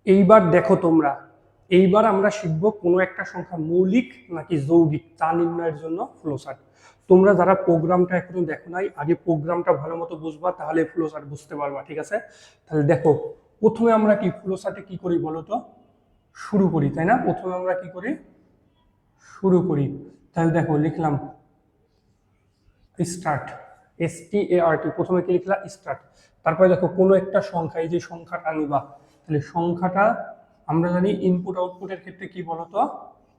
এইবার দেখো তোমরা, এইবার আমরা শিখবো কোনো একটা সংখ্যা মৌলিক নাকি যৌগিক তা নির্ণয়ের জন্য ফ্লোচার্ট। তোমরা যারা প্রোগ্রামটা এখনো দেখো নাই, আগে প্রোগ্রামটা ভালো মতো বুঝবা, তাহলে ফ্লোচার্ট বুঝতে পারবা, ঠিক আছে? তাহলে দেখো, প্রথমে আমরা কি ফ্লোচার্টে কি করি বলো তো? শুরু করি, তাই না? প্রথমে আমরা কি করি? শুরু করি। তাহলে দেখো, লিখলাম স্টার্ট, START, প্রথমে কি লিখলা? স্টার্ট। তারপরে দেখো কোনো একটা সংখ্যা, এই যে সংখ্যাটা নিবা, তাহলে সংখ্যাটা আমরা জানি ইনপুট আউটপুটের ক্ষেত্রে কি বলতো?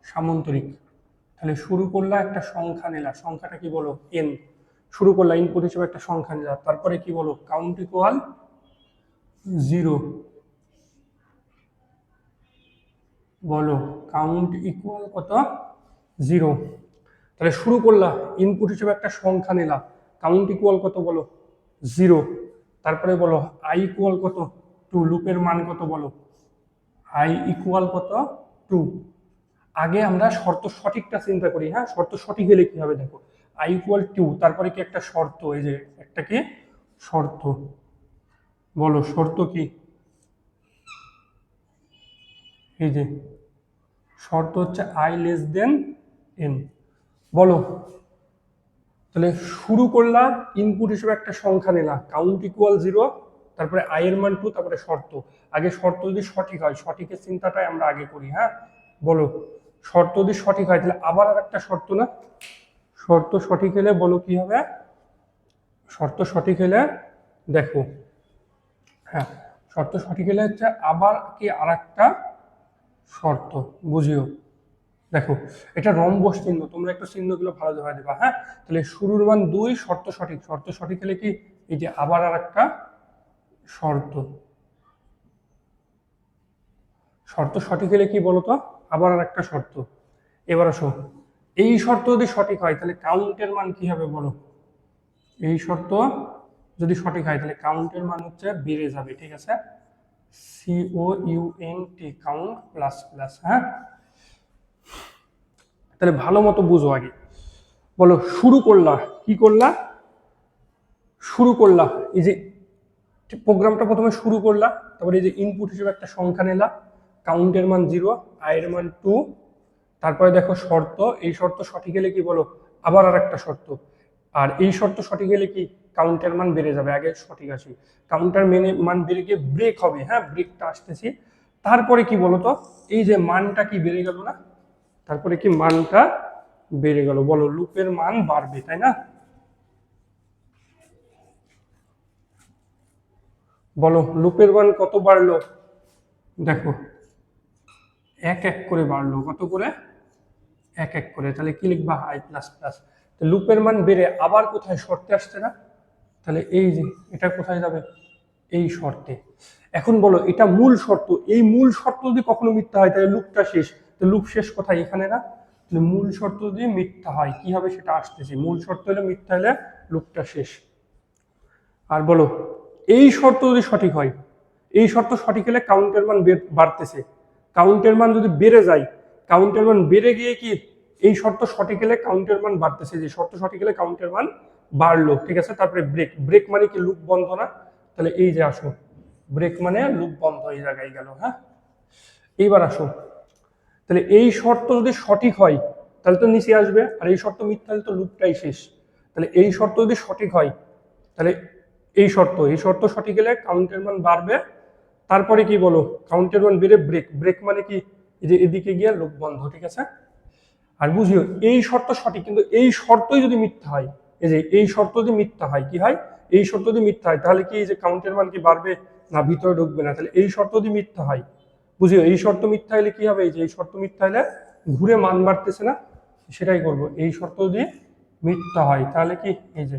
সামান্তরিক। তাহলে শুরু করলা, একটা সংখ্যা নিলা, সংখ্যাটা কি বলো? n। শুরু করলা, ইনপুট হিসেবে একটা সংখ্যা নিলা, তারপরে কি বলো? Count equal 0। বলো কাউন্ট ইকুয়াল কত? 0। তাহলে শুরু করলা, ইনপুট হিসেবে একটা সংখ্যা নিলা, কাউন্ট ইকুয়াল কত বলো? 0। তারপরে বলো i ইকুয়াল কত? 2। লুপের মান কত বলো? i ইকুয়াল কত? 2। আগে আমরা শর্ত সঠিকটা চিন্তা করি, হ্যাঁ? শর্ত সঠিক হলে কি হবে দেখো, i ইকুয়াল 2, তারপরে কি একটা শর্ত, এই যে একটা কি শর্ত, বলো শর্ত কি? এই যে শর্ত হচ্ছে i লেস দেন n। বলো, তাহলে শুরু করলা, ইনপুট হিসেবে একটা সংখ্যা নিলা, কাউন্ট ইকুয়াল 0, তারপরে i এর মান 2, তারপরে শর্ত। আগে শর্ত যদি সঠিক হয়, সঠিকের চিন্তাটাই আমরা আগে করি, হ্যাঁ? বলো, শর্ত যদি সঠিক হয় তাহলে আবার আর একটা শর্ত না? শর্ত সঠিক হলে বলো কি হবে? শর্ত সঠিক হলে দেখো, হ্যাঁ, শর্ত সঠিক হলে হচ্ছে আবার কি আর একটা শর্ত, বুঝিও। দেখো, এটা রম্বস চিহ্ন, তোমরা একটু চিহ্নগুলো ভালো দেখা দেবা, হ্যাঁ? তাহলে শুরুর মান 2, শর্ত সঠিক, শর্ত সঠিক হলে কি? এই যে আবার আর একটা শর্ত, শর্ত সঠিক হলে কি বলতো? আবার আর একটা শর্ত। এবার আসো, এই শর্ত যদি সঠিক হয় তাহলে কাউন্টের মান কি হবে বলো? এই শর্ত যদি সঠিক হয় তাহলে কাউন্টের মান হচ্ছে বেড়ে যাবে, ঠিক আছে? COUNT, কাউন্ট প্লাস প্লাস, হ্যাঁ? তাহলে ভালো মতো বুঝো আগে। বলো শুরু করলা, কি করলা? শুরু করলা, এই যে প্রোগ্রামটা প্রথমে শুরু করলা, তারপরে এই যে ইনপুট হিসেবে একটা সংখ্যা নিলা, কাউন্টের মান 0, i এর মান 2, তারপরে দেখো শর্ত, এই শর্ত সঠিক হলে কি বলো? আবার আর একটা শর্ত। আর এই শর্ত সঠিক হলে কি? কাউন্টের মান বেড়ে যাবে, আগে সঠিক আছে, কাউন্টার মান বেড়ে গিয়ে ব্রেক হবে, হ্যাঁ? ব্রেকটা আসতেছি। তারপরে কি বলতো? এই যে মানটা কি বেড়ে গেল না? তারপরে কি মানটা বেড়ে গেল, বলো লুপের মান বাড়বে, তাই না? বলো লুপের মান কত বাড়লো? দেখো, এক এক করে বাড়লো, কত করে? এক এক করে। তাহলে কি লিখবা? i plus plus. লুপের মান বেড়ে আবার কোথায়? শর্তে আসছে না? তাহলে এই যে এটা কোথায় যাবে? এই শর্তে। এখন বলো, এটা মূল শর্ত, এই মূল শর্ত যদি কখনো মিথ্যা হয় তাহলে লুপটা শেষ। তো লুপ শেষ কোথায়? এখানে না? তাহলে মূল শর্ত যদি মিথ্যা হয় কি হবে সেটা আসতেছে, মূল শর্ত হলে মিথ্যা হলে লুপটা শেষ। আর বলো, এই শর্ত যদি সঠিক হয়, এই শর্ত সঠিক হলে কাউন্টের মান বাড়তেছে, কাউন্টের মান যদি বেড়ে যায়, কাউন্টের মান বেড়ে গিয়ে কি? এই শর্ত সঠিক হলে কাউন্টের মান বাড়তেছে, যে শর্ত সঠিক হলে কাউন্টের মান বাড়লো, ঠিক আছে? তারপরে ব্রেক, ব্রেক মানে কি? লুপ বন্ধ না? তাহলে এই যে আসো, ব্রেক মানে লুপ বন্ধ, এই জায়গায় গেল, হ্যাঁ? এইবার আসো, তাহলে এই শর্ত যদি সঠিক হয় তাহলে তো নিচে আসবে, আর এই শর্ত মিথ্যা হলে তো লুপটাই শেষ। তাহলে এই শর্ত যদি সঠিক হয় তাহলে এই শর্ত সঠিক হলে কাউন্টের মান বাড়বে, তারপরে কি বলো? কাউন্টের মান বেড়ে ব্রেক, ব্রেক মানে কি? এই যে এদিকে গিয়ে লুপ বন্ধ, ঠিক আছে? আর বুঝিও এই শর্ত সঠিক, কিন্তু এই শর্তই যদি মিথ্যা হয়, এই যে এই শর্ত যদি মিথ্যা হয় কি হয়? এই শর্ত যদি মিথ্যা হয় তাহলে কি এই যে কাউন্টের মান কি বাড়বে না ভিতরে ঢুকবে না? তাহলে এই শর্ত যদি মিথ্যা হয়, বুঝিও এই শর্ত মিথ্যা হলে কি হবে? এই যে এই শর্ত মিথ্যা হলে ঘুরে মান বাড়তেছে না? সেটাই করব, এই শর্ত যদি মিথ্যা হয় তাহলে কি? এই যে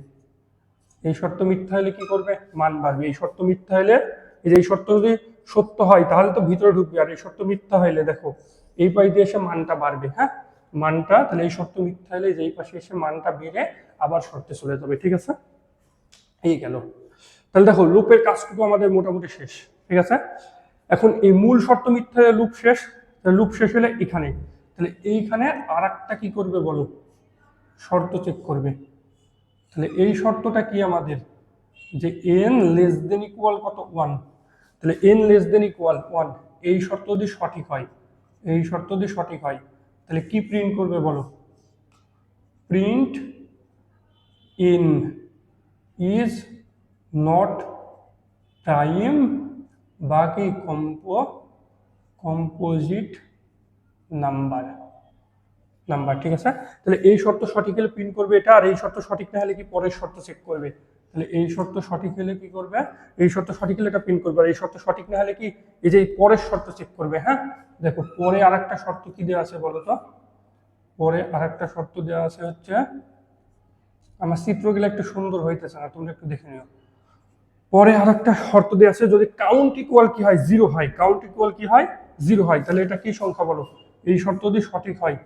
এই শর্ত মিথ্যা হলে কি করবে? মান বাড়বে। এই শর্ত মিথ্যা হলে, এই যে এই শর্ত যদি সত্য হয় তাহলে তো ভিতরে ঢুকবে, আর এই শর্ত মিথ্যা হলে দেখো এই পাশ দিয়ে এসে মানটা বাড়বে, হ্যাঁ? মানটা, তাহলে এই শর্ত মিথ্যা হলে যে এই পাশে এসে মানটা বেড়ে আবার শর্তে চলে যাবে, ঠিক আছে? এই গেল। তাহলে দেখো লুপের কাজটুকু আমাদের মোটামুটি শেষ, ঠিক আছে? এখন এই মূল শর্ত মিথ্যা হলে লুপ শেষ, লুপ শেষ হলে এখানে, তাহলে এইখানে আর একটা কি করবে বলো? শর্ত চেক করবে। তাহলে এই শর্তটা কি আমাদের? যে n লেস দেন ইকুয়াল কত? 1। তাহলে n লেস দেন ইকুয়াল 1, এই শর্ত যদি সঠিক হয়, এই শর্ত যদি সঠিক হয়, তাহলে কি প্রিন্ট করবে বলো? Print in is not prime বা কি কম্পোজিট নাম্বার। ঠিক আছে, তাহলে এই শর্ত সঠিক হলে প্রিন্ট করবে এটা, আর এই শর্ত সঠিক না হলে কি পরের শর্ত চেক করবে। তাহলে এই শর্ত সঠিক হলে কি করবে? এই শর্ত সঠিক হলে এটা প্রিন্ট করবে, আর এই শর্ত সঠিক না হলে কি এই যে পরের শর্ত চেক করবে। হ্যাঁ, দেখো পরে আরেকটা শর্ত কি দেওয়া আছে বলো তো? পরে আরেকটা শর্ত দেওয়া আছে হচ্ছে, আমার চিত্রগুলো একটু সুন্দর হইতেছে না, তোমরা একটু দেখে নিও। পরে আরেকটা শর্ত দেওয়া আছে, যদি কাউন্ট ইকুয়াল কি হয়? জিরো হয়। কাউন্ট ইকুয়াল কি হয়? জিরো হয়। তাহলে এটা কি সংখ্যা বলো? এই শর্ত যদি সঠিক হয়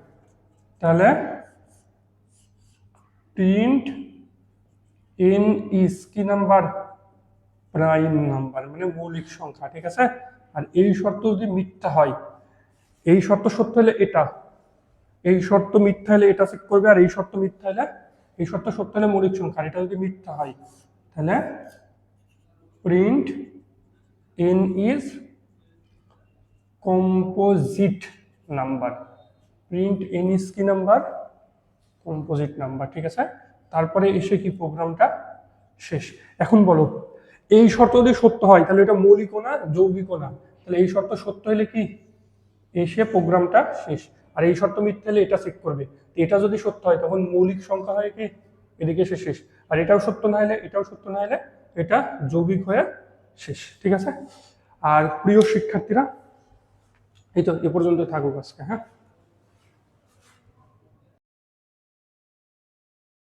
তাহলে প্রিন্ট ইন ইজ কি নাম্বার? প্রাইম নাম্বার, মানে মৌলিক সংখ্যা। ঠিক আছে, আর এই শর্ত যদি মিথ্যা হয়, এই শর্ত সত্য হলে এটা, এই শর্ত মিথ্যা হলে এটা চেক করবে, আর এই শর্ত মিথ্যা হলে, এই শর্ত সত্য হলে মৌলিক সংখ্যা, এটা যদি মিথ্যা হয় তাহলে print in is composite number. Print in is কি নাম্বার? Composite number. ঠিক আছে, তারপরে এসে কি প্রোগ্রামটা শেষ। এখন বলো, এই শর্ত যদি সত্য হয় তাহলে এটা মৌলিকও না যৌগিকও না, তাহলে এই শর্ত সত্য হলে কি এসে প্রোগ্রামটা শেষ, আর এই শর্ত মিথ্যা হলে এটা চেক করবে। এটা যদি সত্য হয় তখন মৌলিক সংখ্যা হয় কি এদিকে এসে শেষ, আর এটাও সত্য না হলে, এটাও সত্য না হলে এটা যৌগিক হয়ে শেষ। ঠিক আছে, আর প্রিয় শিক্ষার্থীরা, এই তো এ পর্যন্ত থাকুক আজকে। হ্যাঁ।